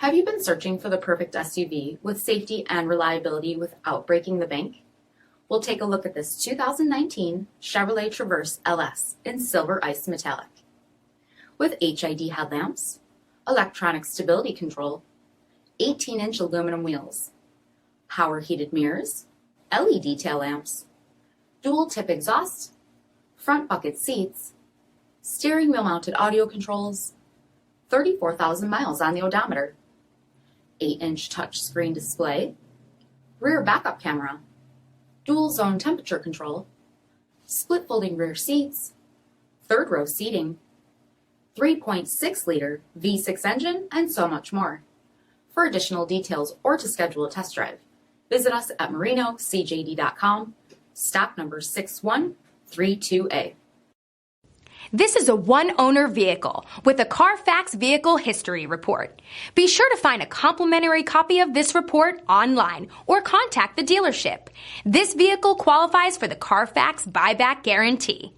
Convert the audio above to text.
Have you been searching for the perfect SUV with safety and reliability without breaking the bank? We'll take a look at this 2019 Chevrolet Traverse LS in Silver Ice Metallic. With HID headlamps, electronic stability control, 18-inch aluminum wheels, power heated mirrors, LED tail lamps, dual tip exhaust, front bucket seats, steering wheel mounted audio controls, 34,000 miles on the odometer, 8-inch touchscreen display, rear backup camera, dual zone temperature control, split folding rear seats, third row seating, 3.6-liter V6 engine, and so much more. For additional details or to schedule a test drive, visit us at marinocjd.com, stock number 6132A. This is a one-owner vehicle with a Carfax Vehicle History Report. Be sure to find a complimentary copy of this report online or contact the dealership. This vehicle qualifies for the Carfax Buyback Guarantee.